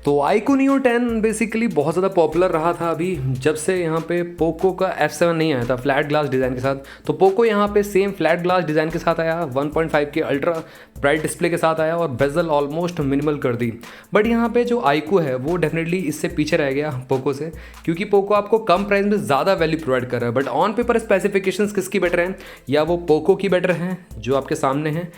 तो iQOO Neo 10 basically बहुत ज़्यादा पॉपुलर रहा था अभी जब से यहाँ पे पोको का F7 नहीं आया था फ्लैट ग्लास डिज़ाइन के साथ। तो पोको यहाँ पे सेम फ्लैट ग्लास डिज़ाइन के साथ आया, 1.5 के अल्ट्रा ब्राइट डिस्प्ले के साथ आया और बेजल ऑलमोस्ट मिनिमल कर दी। बट यहाँ पे जो iQOO है वो डेफिनेटली इससे पीछे रह गया पोको से, क्योंकि पोको आपको कम प्राइस में ज़्यादा वैल्यू प्रोवाइड कर रहा है। बट ऑन पेपर स्पेसिफिकेशंस किसकी बेटर हैं, या वो पोको की बेटर हैं जो आपके सामने हैं,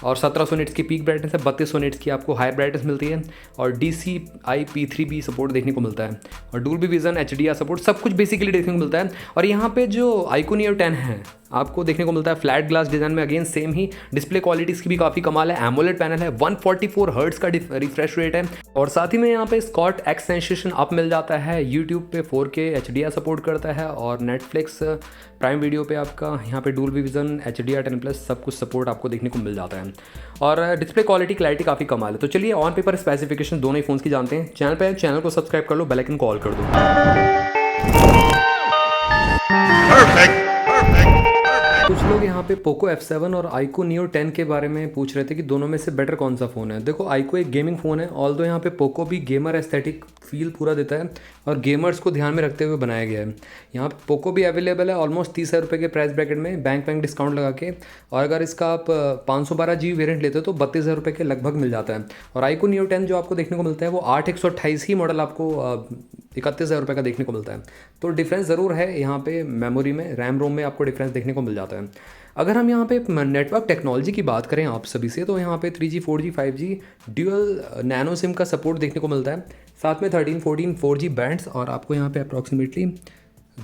और 1700 निट्स की पीक ब्राइटनेस है, 3200 निट्स की आपको हाई ब्राइटनेस मिलती है और DCI-P3 सपोर्ट देखने को मिलता है और डोल्बी विजन HDR सपोर्ट सब कुछ बेसिकली देखने को मिलता है। और यहाँ पे जो iQOO Neo 10 है आपको देखने को मिलता है फ्लैट ग्लास डिज़ाइन में, अगेन सेम ही डिस्प्ले क्वालिटीज़ की भी काफ़ी कमाल है। एमोलेड पैनल है, 144 हर्ट्ज का रिफ्रेश रेट है और साथ ही में यहाँ पे स्कॉट एक्स सेंसेशन अप मिल जाता है। यूट्यूब पे 4K HDR सपोर्ट करता है और नेटफ्लिक्स प्राइम वीडियो पे आपका यहाँ पे डोल्बी विजन HDR 10+ सब कुछ सपोर्ट आपको देखने को मिल जाता है और डिस्प्ले क्लैरिटी काफ़ी कमाल है। तो चलिए ऑन पेपर स्पेसिफिकेशन दोनों ही फ़ोन्स की जानते हैं। चैनल को सब्सक्राइब कर लो, बेल आइकन कॉल कर दो। कुछ लोग यहाँ पे पोको F7 और iQOO Neo 10 के बारे में पूछ रहे थे कि दोनों में से बेटर कौन सा फ़ोन है। देखो iQOO एक गेमिंग फ़ोन है, ऑल्दो यहाँ पे पोको भी गेमर एस्थेटिक फील पूरा देता है और गेमर्स को ध्यान में रखते हुए बनाया गया है। यहाँ पे पोको भी अवेलेबल है ऑलमोस्ट 30,000 रुपये के प्राइस ब्रैकेट में, बैंक डिस्काउंट लगा के, और अगर इसका आप 512 GB वेरियंट लेते हो तो 32,000 रुपये के लगभग मिल जाता है। और iQOO Neo 10 जो आपको देखने को मिलता है वो 8/128 ही मॉडल आपको 31,000 रुपये का देखने को मिलता है। तो डिफरेंस ज़रूर है यहाँ पे, मेमोरी में रैम रोम में आपको डिफरेंस देखने को मिल जाता है। अगर हम यहाँ पे नेटवर्क टेक्नोलॉजी की बात करें आप सभी से, तो यहाँ पे 3G 4G 5G dual nano SIM का सपोर्ट देखने को मिलता है, साथ में 13 14 4G बैंड्स और आपको यहाँ पे अप्रॉक्सीमेटली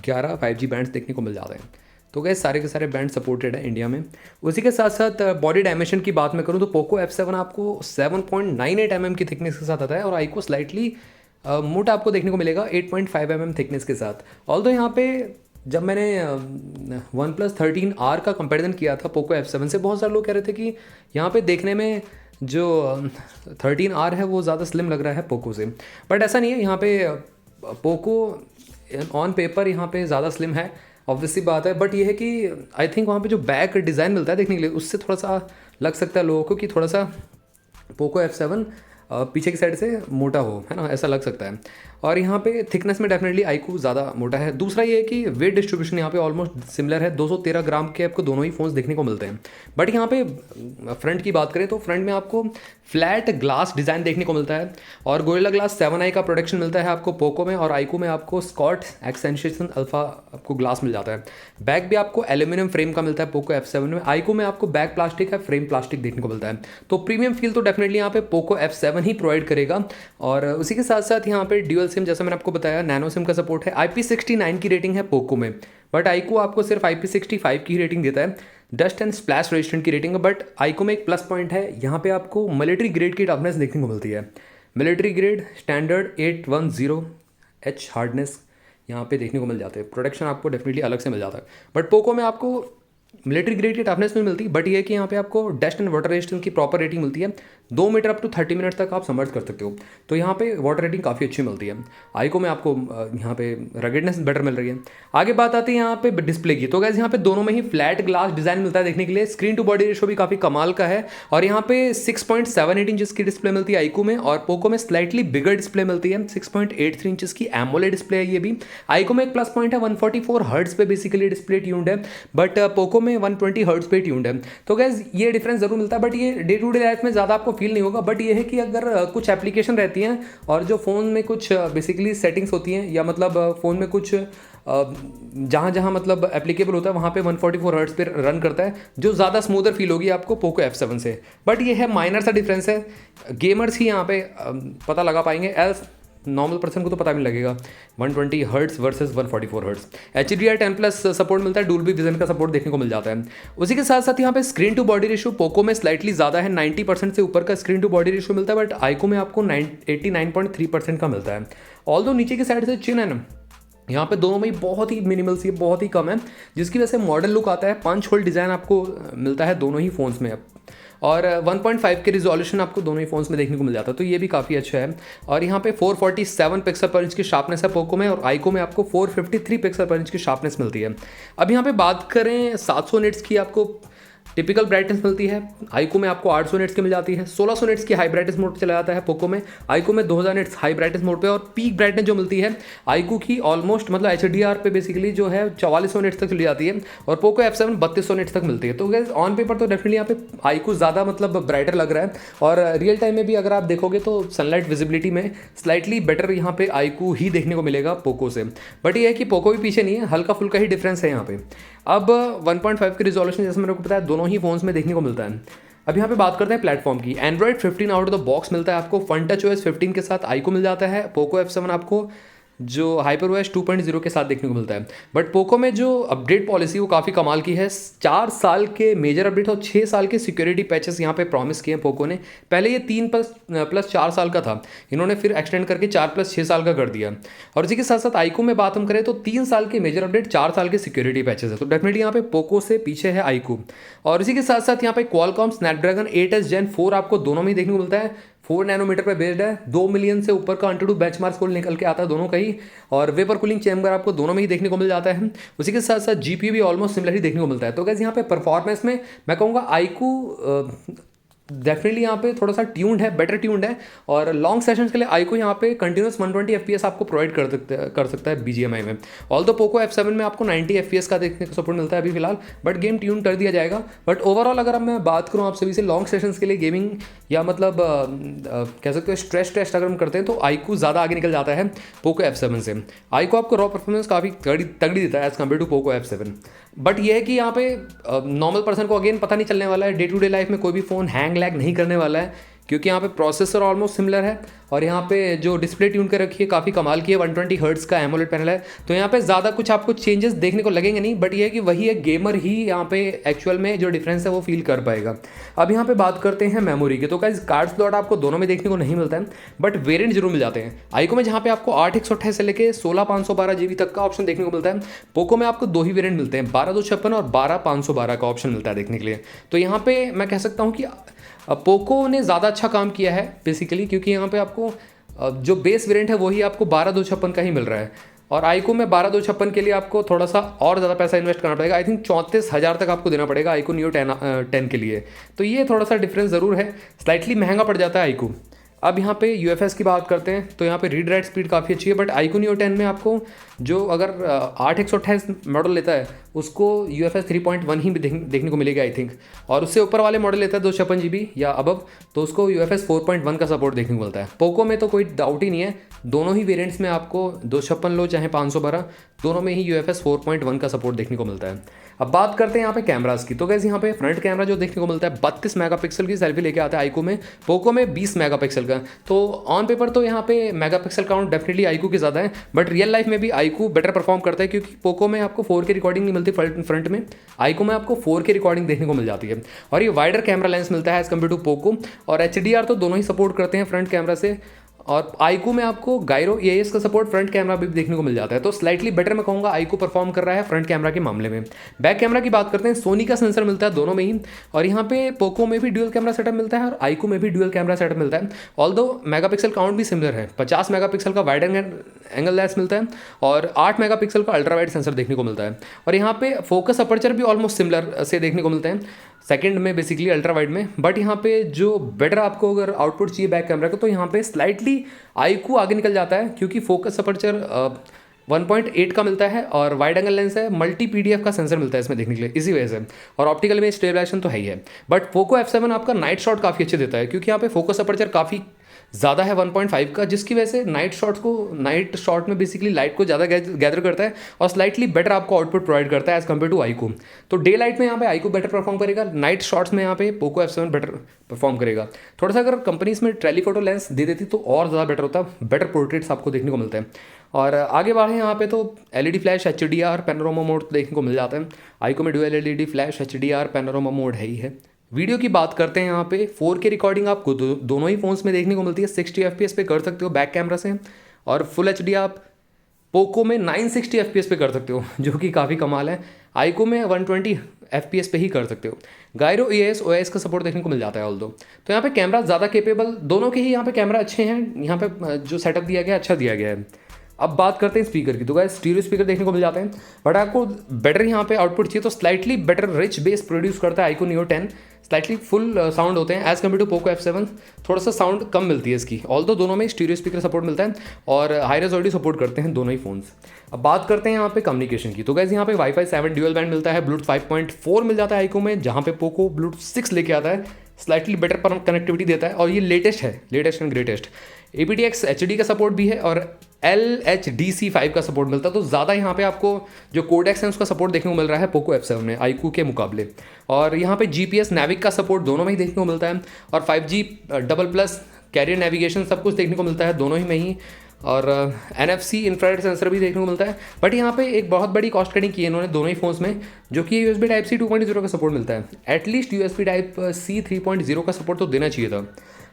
11 5G बैंड्स देखने को मिल जाते हैं। तो गैस सारे के सारे बैंड सपोर्टेड है इंडिया में। उसी के साथ साथ बॉडी डायमेंशन की बात मैं करूँ तो पोको F7 आपको 7.98 mm की थिकनेस के साथ आता है और iQOO स्लाइटली मोटा आपको देखने को मिलेगा 8.5 mm थिकनेस के साथ। ऑल्दो यहाँ पे जब मैंने OnePlus 13R का कंपैरिजन किया था पोको F7 से, बहुत सारे लोग कह रहे थे कि यहाँ पे देखने में जो 13R है वो ज़्यादा स्लिम लग रहा है पोको से, बट ऐसा नहीं है। यहाँ पे पोको ऑन पेपर यहाँ पे ज़्यादा स्लिम है, ऑब्वियसली बात है, बट ये है कि आई थिंक वहाँ पे जो बैक डिज़ाइन मिलता है देखने के लिए उससे थोड़ा सा लग सकता है लोगों को कि थोड़ा सा पोको F7 पीछे की साइड से मोटा हो, है ना, ऐसा लग सकता है। और यहाँ पे थिकनेस में डेफिनेटली iQOO ज़्यादा मोटा है। दूसरा ये है कि वेट डिस्ट्रीब्यूशन यहाँ पे ऑलमोस्ट सिमिलर है, 213 ग्राम के आपको दोनों ही फ़ोन्स देखने को मिलते हैं। बट यहाँ पे फ्रंट की बात करें तो फ्रंट में आपको फ्लैट ग्लास डिज़ाइन देखने को मिलता है और गोरिल्ला ग्लास 7i का प्रोटेक्शन मिलता है आपको पोको में, और iQOO में आपको स्कॉट एक्स सेंसेशन अल्फा आपको ग्लास मिल जाता है। बैक भी आपको एल्यूमिनियम फ्रेम का मिलता है पोको F7 में, iQOO में आपको बैक प्लास्टिक है, फ्रेम प्लास्टिक देखने को मिलता है। तो प्रीमियम फील तो डेफिनेटली यहाँ पे पोको F7 ही प्रोवाइड करेगा। और उसी के साथ साथ यहाँ पे ड्यूअल सिम, जैसा मैंने आपको बताया, नैनो सिम का सपोर्ट है। IP69 की रेटिंग है पोको में, बट iQOO आपको सिर्फ IP65 की रेटिंग देता है। डस्ट एंड स्प्लैश रेजिस्टेंट की रेटिंग है, बट iQOO में एक प्लस पॉइंट है, यहाँ पे आपको मिलिट्री ग्रेड की टफनेस देखने को मिलती है। Military grade standard 810H hardness यहाँ पे देखने को मिल जाते हैं। प्रोटेक्शन आपको डेफिनेटली अलग से मिल जाता है, बट पोको में आपको मिलिट्री ग्रेड की टफनेस नहीं मिलती, बट ये है कि यहाँ पे आपको डस्ट एंड वाटर रेजिस्टेंस की प्रॉपर रेटिंग मिलती है। 2 मीटर अप टू 30 मिनट तक आप समर्थ कर सकते हो, तो यहाँ पे वाटर रेटिंग काफ़ी अच्छी मिलती है। iQOO में आपको यहाँ पे रगेडनेस बेटर मिल रही है। आगे बात आती है यहाँ पे डिस्प्ले की, तो गैस यहाँ पे दोनों में ही फ्लैट ग्लास डिज़ाइन मिलता है देखने के लिए। स्क्रीन टू बॉडी रेशो भी काफ़ी कमाल का है और यहाँ पे 6.78 इंचज़ की डिस्प्ले मिलती है iQOO में, और पोको में स्लाइटली बिगर डिस्प्ले मिलती है, 6.83 इंचज़ की एमोलेड डिस्प्ले है ये भी। iQOO में एक प्लस पॉइंट है, 144 हर्ट्ज पे बेसिकली डिस्प्ले ट्यून्ड है, बट पोको में 120 हर्ट्ज पे ट्यून्ड है। तो गैस ये डिफरेंस जरूर मिलता है, बट ये डे टू डे लाइफ में ज़्यादा आपको फील नहीं होगा। बट ये है कि अगर कुछ एप्लीकेशन रहती हैं और जो फ़ोन में कुछ बेसिकली सेटिंग्स होती हैं, या मतलब फ़ोन में कुछ जहाँ जहाँ मतलब एप्लीकेबल होता है वहाँ पे 144 हर्ट्ज पे रन करता है, जो ज़्यादा स्मूदर फील होगी आपको पोको F7 से। बट ये है माइनर सा डिफरेंस है, गेमर्स ही यहाँ पे पता लगा पाएंगे, एल्स नॉर्मल पर्सन को तो पता भी लगेगा। 120 hertz versus 144 hertz. HDR 10+ support मिलता है, डोल्बी विजन का सपोर्ट देखने को मिल जाता है। उसी के साथ साथ यहाँ पे screen to body ratio Poco में स्लाइटली ज़्यादा है, 90% से ऊपर का स्क्रीन टू बॉडी रेशियो मिलता है, बट iQOO में आपको 89.3% का मिलता है। ऑल्दो नीचे की साइड से चिन है ना, यहाँ पे दोनों में बहुत ही मिनिमल सी, बहुत ही कम है, जिसकी वजह से मॉडर्न लुक आता है। पंच होल डिज़ाइन आपको मिलता है दोनों ही फ़ोन्स में, और 1.5 के रिजोल्यूशन आपको दोनों ही फ़ोन्स में देखने को मिल जाता है, तो ये भी काफ़ी अच्छा है। और यहाँ पे 447 पिक्सल पर इंच की शार्पनेस है पोको में, और iQOO में आपको 453 पिक्सल पर इंच की शार्पनेस मिलती है। अब यहाँ पे बात करें 700 निट्स की आपको टिपिकल ब्राइटनेस मिलती है, आईकू में आपको 800 निट्स की मिल जाती है। 1600 निट्स की हाई ब्राइटनेस मोड चला जाता है पोको में, आईकू में 2000 निट्स हाई ब्राइटनेस मोड पे, और पीक ब्राइटनेस जो मिलती है आईकू की ऑलमोस्ट मतलब HDR पे बेसिकली जो है 4400 निट्स तक चली जाती है, और पोको F7 3200 निट्स तक मिलती है। तो गाइस ऑन पेपर तो डेफिनेटली यहाँ पे आईकू ज़्यादा मतलब ब्राइटर लग रहा है, और रियल टाइम में भी अगर आप देखोगे तो सनलाइट विजिबिलिटी में स्लाइटली बेटर यहाँ पे आईकू ही देखने को मिलेगा पोको से। बट ये है कि पोको भी पीछे नहीं है, हल्का फुल्का ही डिफरेंस है यहाँ पे। अब 1.5 की रिजोल्यूशन जैसे मेरे को पता है दोनों ही फोन्स में देखने को मिलता है। अब यहाँ पे बात करते हैं प्लेटफॉर्म की। Android 15 out of the box मिलता है आपको, फन टच OS 15 के साथ आईकू मिल जाता है। पोको F7 आपको जो HyperOS 2.0 के साथ देखने को मिलता है। बट पोको में जो अपडेट पॉलिसी वो काफ़ी कमाल की है, 4 साल के मेजर अपडेट और 6 साल के सिक्योरिटी पैचेस यहाँ पे प्रॉमिस किए हैं पोको ने। पहले ये 3+4 साल का था, इन्होंने फिर एक्सटेंड करके 4+6 साल का कर दिया। और इसी के साथ साथ आईकू में बात हम करें तो 3 साल के मेजर अपडेट, 4 साल के सिक्योरिटी पैचेस है। तो डेफिनेटली यहाँ पे पोको से पीछे है आईकू। और इसी के साथ साथ यहाँ पे क्वालकॉम स्नैपड्रैगन 8s Gen 4 आपको दोनों में ही देखने को मिलता है। 4 नैनोमीटर पे बेस्ड है, 2 मिलियन से ऊपर का AnTuTu बेंचमार्क स्कोर निकल के आता है दोनों का ही, और वेपर कूलिंग चैम्बर आपको दोनों में ही देखने को मिल जाता है। उसी के साथ साथ जीपीयू भी ऑलमोस्ट सिमिलर ही देखने को मिलता है। तो गाइस यहाँ पे परफॉर्मेंस में मैं कहूँगा आईकू डेफिनेटली यहाँ पे थोड़ा सा ट्यून्ड है, बेटर ट्यून्ड है, और लॉन्ग सेशंस के लिए आईकू यहाँ पे कंटिन्यूस 120 FPS आपको प्रोवाइड कर सकता है BGMI में। ऑल दो पोको F7 में आपको 90 FPS का देखने को सपोर्ट मिलता है अभी फिलहाल, बट गेम ट्यून कर दिया जाएगा। बट ओवरऑल अगर अब मैं बात करूँ आप सभी से लॉन्ग सेशंस के लिए गेमिंग या मतलब कह सकते हो स्ट्रेस टेस्ट अगर हम करते हैं तो आईकू ज़्यादा आगे निकल जाता है पोको F7 से। आईकू आपको रॉ परफॉर्मेंस काफ़ी तगड़ी देता है as compare to Poco F7। But ये है कि यहाँ पे नॉर्मल पर्सन को अगेन पता नहीं चलने वाला है, डे टू डे लाइफ में कोई भी फ़ोन हैंग लैग नहीं करने वाला है, क्योंकि यहाँ पे प्रोसेसर ऑलमोस्ट सिमिलर है, और यहाँ पे जो डिस्प्ले ट्यून कर रखी है काफ़ी कमाल की है, 120 हर्ट्ज़ का एमोलेड पैनल है। तो यहाँ पे ज़्यादा कुछ आपको चेंजेस देखने को लगेंगे नहीं, बट ये है कि वही एक गेमर ही यहाँ पे एक्चुअल में जो डिफरेंस है वो फील कर पाएगा। अब यहाँ पे बात करते हैं मेमोरी की। तो गाइस कार्ड स्लॉट आपको दोनों में देखने को नहीं मिलता है, बट वेरिएंट जरूर मिल जाते हैं। आईकू में जहाँ पे आपको 8 से लेकर 16 GB तक का ऑप्शन देखने को मिलता है, पोको में आपको 2 ही वेरिएंट मिलते हैं, 12 और 12 का ऑप्शन मिलता है देखने के लिए। तो यहाँ पे मैं कह सकता हूँ कि पोको ने ज़्यादा अच्छा काम किया है बेसिकली, क्योंकि यहाँ पे आपको जो बेस वेरिएंट है वही आपको 12 का ही मिल रहा है, और आईकू में 12 के लिए आपको थोड़ा सा और ज़्यादा पैसा इन्वेस्ट करना पड़ेगा। आई थिंक 34,000 तक आपको देना पड़ेगा आईकू नियो 10 के लिए। तो ये थोड़ा सा डिफरेंस ज़रूर है, स्लाइटली महंगा पड़ जाता है आईकू। अब यहाँ पे UFS की बात करते हैं तो यहाँ पे रीड राइट स्पीड काफ़ी अच्छी है, बट आईकू नियो 10 में आपको जो अगर 8 मॉडल लेता है उसको UFS 3.1 ही देखने को मिलेगा आई थिंक, और उससे ऊपर वाले मॉडल लेता है 256 GB या अबव तो उसको UFS 4.1 का सपोर्ट देखने को मिलता है। पोको में तो कोई डाउट ही नहीं है, दोनों ही वेरिएंट्स में आपको 256 लो चाहे 512 दोनों में ही UFS 4.1 का सपोर्ट देखने को मिलता है। अब बात करते हैं यहाँ पे कैमरास की। तो गाइस यहाँ पे फ्रंट कैमरा जो देखने को मिलता है 32 मेगापिक्सल की सेल्फी लेके आता है आईकू में, पोको में 20 मेगापिक्सल का। तो ऑन पेपर तो यहाँ पे मेगापिक्सल काउंट डेफिनेटली आईकू की ज़्यादा है, बट रियल लाइफ में भी आईकू बेटर परफॉर्म करता है, क्योंकि पोको में आपको 4K रिकॉर्डिंग नहीं मिलती फ्रंट में, आईकू में आपको 4K रिकॉर्डिंग देखने को मिल जाती है, और ये वाइडर कैमरा लेंस मिलता है एज कम्पेयर टू पोको, और HDR तो दोनों ही सपोर्ट करते हैं फ्रंट कैमरा से। और आईकू में आपको गायरो EIS का सपोर्ट फ्रंट कैमरा भी देखने को मिल जाता है। तो स्लाइटली बेटर मैं कहूँगा आईकू परफॉर्म कर रहा है फ्रंट कैमरा के मामले में। बैक कैमरा की बात करते हैं, सोनी का सेंसर मिलता है दोनों में ही, और यहाँ पे पोको में भी ड्यूअल कैमरा सेटअप मिलता है और आईकू में भी ड्यूअल कैमरा सेटअप मिलता है। ऑल्दो मेगापिक्सल काउंट भी सिमिलर है, 50 मेगापिक्सल का वाइड एंगल लेंस मिलता है और 8 मेगापिक्सल का अल्ट्रा वाइड सेंसर देखने को मिलता है, और यहाँ पे फोकस अपर्चर भी ऑलमोस्ट सिमिलर से देखने को मिलते हैं सेकंड में बेसिकली अल्ट्रा वाइड में। बट यहाँ पे जो बेटर आपको अगर आउटपुट चाहिए बैक कैमरा को तो यहाँ पे स्लाइटली आईकू आगे निकल जाता है, क्योंकि फोकस अपर्चर 1.8 का मिलता है और वाइड एंगल लेंस है, मल्टी PDF का सेंसर मिलता है इसमें देखने के लिए इसी वजह से, और ऑप्टिकल में स्टेबलाइजेशन तो है ही है। बट पोको F7 आपका नाइट शॉट काफ़ी अच्छे देता है, क्योंकि यहाँ पे फोकस अपर्चर काफ़ी ज़्यादा है 1.5 का, जिसकी वजह से नाइट शॉट में बेसिकली लाइट को ज़्यादा गैदर करता है और स्लाइटली बेटर आपको आउटपुट प्रोवाइड करता है एज कम्पेयर टू आईकू। तो डे लाइट में यहाँ पे आईकू बेटर परफॉर्म करेगा, नाइट शॉट्स में यहाँ पे पोको F7 बेटर परफॉर्म करेगा। थोड़ा सा अगर कंपनी इसमें टेलीफोटो लेंस दे देती तो और ज़्यादा बेटर होता, बेटर पोर्ट्रेट्स आपको देखने को मिलते हैं। और आगे बढ़े यहाँ पे तो LED flash HDR panorama mode देखने को मिल जाता है, आईकू में dual LED flash HDR panorama mode है ही है। वीडियो की बात करते हैं यहाँ पे 4K रिकॉर्डिंग आपको दोनों ही फ़ोन्स में देखने को मिलती है, 60 FPS पे कर सकते हो बैक कैमरा से, और फुल HD आप पोको में 960 FPS पे कर सकते हो, जो कि काफ़ी कमाल है। आईकू में 120 FPS पे ही कर सकते हो। गायरो EIS OIS का सपोर्ट देखने को मिल जाता है ऑल्दो। तो यहाँ पे कैमरा ज़्यादा केपेबल, दोनों के ही यहाँ पे कैमरा अच्छे हैं, यहाँ पे जो सेटअप दिया गया अच्छा दिया गया है। अब बात करते हैं स्पीकर की। तो गाइस स्टीरियो स्पीकर देखने को मिल जाते हैं, बट आपको बेटर यहाँ पे आउटपुट चाहिए तो slightly better rich base produce करता है IQ neo 10। Slightly full sound होते हैं as compare to Poco F7। थोड़ा सा साउंड कम मिलती है इसकी, ऑल्दो दोनों में स्टीरियो स्पीकर सपोर्ट मिलता है और हाई रेजोल्यूशन सपोर्ट करते हैं दोनों ही फोन्स। अब बात करते हैं यहाँ पे कम्युनिकेशन की। तो गाइस यहाँ पे वाईफाई 7 ड्यूअल बैंड मिलता है, ब्लूटूथ 5.4 मिल जाता है आईक्यू में, जहाँ पे पोको ब्लूटूथ 6 लेके आता है, स्लाइटली बेटर कनेक्टिविटी देता है और ये लेटेस्ट है, latest and greatest. aptX HD का सपोर्ट भी है और LHDC5 का सपोर्ट मिलता है, तो ज़्यादा यहाँ पे आपको जो कोडेक्स है उसका सपोर्ट देखने को मिल रहा है पोको F7 में आईक्यू के मुकाबले। और यहाँ पे GPS नेविक का सपोर्ट दोनों में ही देखने को मिलता है और 5G double plus career navigation सब कुछ देखने को मिलता है दोनों ही में ही, और NFC इंफ्रारेड सेंसर भी देखने को मिलता है। बट यहाँ पे एक बहुत बड़ी कॉस्ट कटिंग की है इन्होंने दोनों ही फोन्स में, जो कि USB Type-C 2.0 का सपोर्ट मिलता है। एटलीस्ट USB Type-C 3.0 का सपोर्ट तो देना चाहिए था।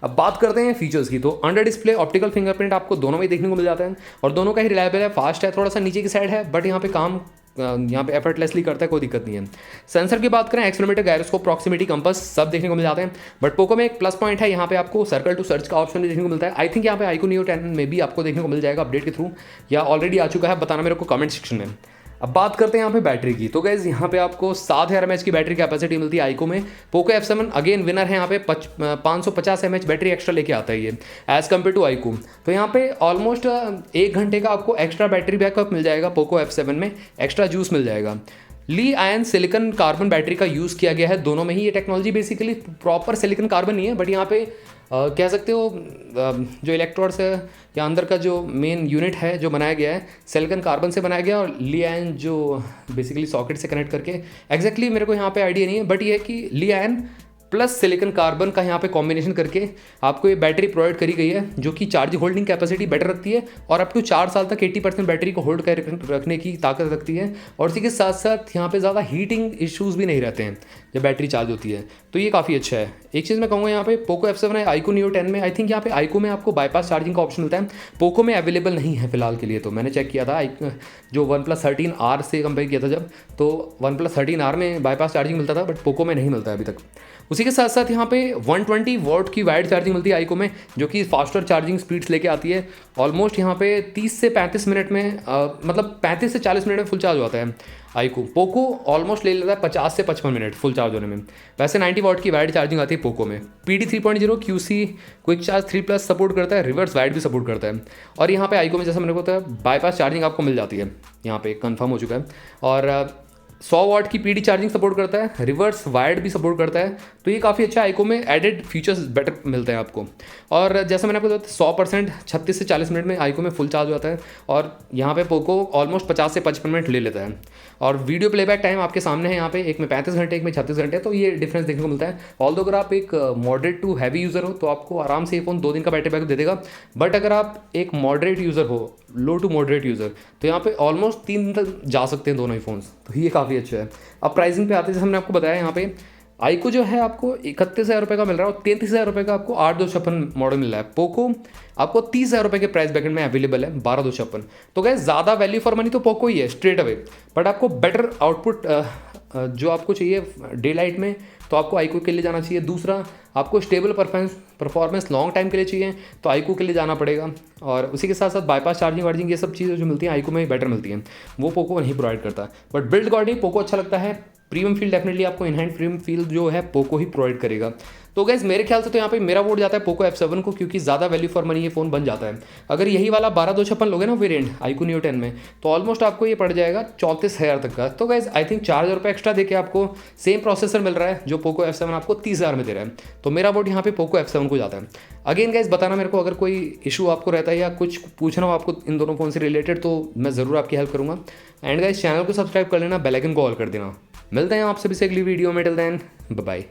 अब बात करते हैं फीचर्स की। तो अंडर डिस्प्ले ऑप्टिकल फिंगरप्रिंट आपको दोनों में देखने को मिल जाता है और दोनों का ही रिलायबल है, फास्ट है, थोड़ा सा नीचे की साइड है, बट यहाँ पे काम यहाँ पे एफर्टलेसली करता है, कोई दिक्कत नहीं है। सेंसर की बात करें, एक्सेलेरोमीटर, गायरोस्कोप, प्रॉक्सिमिटी, कंपास सब देखने को मिल जाते हैं। बट पोको में एक प्लस पॉइंट है, यहाँ पे आपको सर्कल टू सर्च का ऑप्शन भी देखने को मिलता है। आई थिंक यहाँ पे आईक्यू नियो 10 में भी आपको देखने को मिल जाएगा अपडेट के थ्रू, या ऑलरेडी आ चुका है, बताना मेरे को कमेंट सेक्शन में। अब बात करते हैं यहाँ पे बैटरी की। तो गाइस यहाँ पे आपको 7000 mAh की बैटरी कैपेसिटी मिलती है आईक्यू में। पोको F7 अगेन विनर है, यहाँ पे 550 mAh बैटरी एक्स्ट्रा लेके आता है ये एज़ कम्पेयर टू आईक्यू। तो यहाँ पे ऑलमोस्ट 1 घंटे का आपको एक्स्ट्रा बैटरी बैकअप मिल जाएगा पोको F7 में, एक्स्ट्रा जूस मिल जाएगा। ली आयन सिलिकॉन कार्बन बैटरी का यूज़ किया गया है दोनों में ही। ये technology basically proper silicon carbon नहीं है, बट यहाँ पे कह सकते हो जो इलेक्ट्रोड्स है या अंदर का जो मेन यूनिट है जो बनाया गया है सिलिकॉन कार्बन से बनाया गया, और ली आयन जो बेसिकली सॉकेट से कनेक्ट करके, एग्जैक्टली मेरे को यहाँ पे आइडिया नहीं है, बट ये है कि ली आयन प्लस सिलिकॉन कार्बन का यहाँ पे कॉम्बिनेशन करके आपको ये बैटरी प्रोवाइड करी गई है, जो कि चार्ज होल्डिंग कैपेसिटी बेटर रखती है और अप टू 4 साल तक 80% बैटरी को होल्ड कर रखने की ताकत रखती है। और इसी के साथ साथ यहाँ पे ज़्यादा हीटिंग इश्यूज़ भी नहीं रहते हैं जब बैटरी चार्ज होती है, तो ये काफ़ी अच्छा है। एक चीज़ मैं कहूँगा यहाँ पे पोको F7 है आईक्यू नियो 10 में, आई थिंक यहाँ पे आईक्यू में आपको बाईपास चार्जिंग का ऑप्शन मिलता है, पोको में अवेलेबल नहीं है फिलहाल के लिए। तो मैंने चेक किया था जो OnePlus 13R से कंपेयर किया था जब, तो OnePlus 13R में बाईपास चार्जिंग मिलता था, बट पोको में नहीं मिलता है अभी तक। उसी के साथ साथ यहाँ पे 120 वॉट की वाइड चार्जिंग मिलती है आईक्यू में, जो कि फास्टर चार्जिंग स्पीड्स लेके आती है। ऑलमोस्ट यहाँ पे 30 से 35 मिनट में मतलब 35 से 40 मिनट में फुल चार्ज होता है आईक्यू। पोको ऑलमोस्ट ले लेता है 50 से 55 मिनट फुल चार्ज होने में। वैसे 90 वॉट की वाइड चार्जिंग आती है पोको में। PD 3.0 QC quick charge 3+ support करता है, रिवर्स वाइड भी सपोर्ट करता है। और यहाँ पे आईक्यू में जैसा मैंने बताया बाईपास चार्जिंग आपको मिल जाती है, यहाँ पे कंफर्म हो चुका है। और 100 वॉट की PD चार्जिंग सपोर्ट करता है, रिवर्स वायर्ड भी सपोर्ट करता है, तो ये काफ़ी अच्छा आईक्यू में एडेड फीचर्स बेटर मिलते हैं आपको। और जैसा मैंने आपको बताया 100% 36 से 40 मिनट में आईक्यू में फुल चार्ज होता है, और यहाँ पे पोको ऑलमोस्ट 50 से 55 मिनट ले लेता है। और वीडियो प्लेबैक टाइम आपके सामने है यहाँ पे, एक में 35 घंटे, एक में 36 घंटे, तो ये डिफरेंस देखने को मिलता है। ऑल्दो अगर आप एक मॉडरेट टू हैवी यूज़र हो तो आपको आराम से ये फ़ोन 2 दिन का बैटरी बैकअप दे देगा, बट अगर आप एक मॉडरेट यूज़र हो, लो टू मॉडरेट यूज़र, तो यहाँ पे ऑलमोस्ट 3 दिन तक जा सकते हैं दोनों ही फ़ोन्स, तो ये काफ़ी अच्छा है। अब प्राइसिंग पे आते हैं, जैसे हमने आपको बताया यहाँ पे आईक्यू जो है आपको 31,000 रुपये का मिल रहा है और 33,000 रुपये का आपको 8/256 मॉडल मिल रहा है। पोको आपको 30,000 रुपये के प्राइस ब्रैकेट में अवेलेबल है 12/256। तो गैस ज़्यादा वैल्यू फॉर मनी तो पोको ही है स्ट्रेट अवे, बट आपको बेटर आउटपुट जो आपको चाहिए डे लाइट में तो आपको आईक्यू के लिए जाना चाहिए। दूसरा, आपको स्टेबल परफॉर्मेंस लॉन्ग टाइम के लिए चाहिए तो आईक्यू के लिए जाना पड़ेगा। और उसी के साथ साथ बाईपास चार्जिंग वार्जिंग ये सब चीज़ें जो मिलती हैं आईक्यू में बेटर मिलती हैं, वो पोको नहीं प्रोवाइड करता। बट बिल्ड क्वालिटी पोको अच्छा लगता है, प्रीमियम फील डेफिनेटली आपको इनहैंड प्रीमियम फील जो है पोको ही प्रोवाइड करेगा। तो गैस मेरे ख्याल से तो यहाँ पे मेरा वोट जाता है पोको F7 को, क्योंकि ज़्यादा वैल्यू फॉर मनी ये फ़ोन बन जाता है। अगर यही वाला 12/256 लोगे ना वेरिएंट आईक्यू नियो 10 में, तो ऑलमोस्ट आपको ये पड़ जाएगा 34,000 तक का। तो गैस आई थिंक 4,000 रुपये एक्स्ट्रा देके आपको सेम प्रोसेसर मिल रहा है जो पोको F7 आपको 30,000 में दे रहा है। तो मेरा वोट यहाँ पे पोको F7 को जाता है। अगेन गैस बताना मेरे को अगर कोई इशू आपको रहता है या कुछ पूछना हो आपको इन दोनों फ़ोन से रिलेटेड, तो मैं ज़रूर आपकी हेल्प करूँगा। एंड गैस चैनल को सब्सक्राइब कर लेना, बेल आइकन को ऑल कर देना। मिलते हैं आपसे भी अगली वीडियो में, टिल देन बाय बाय।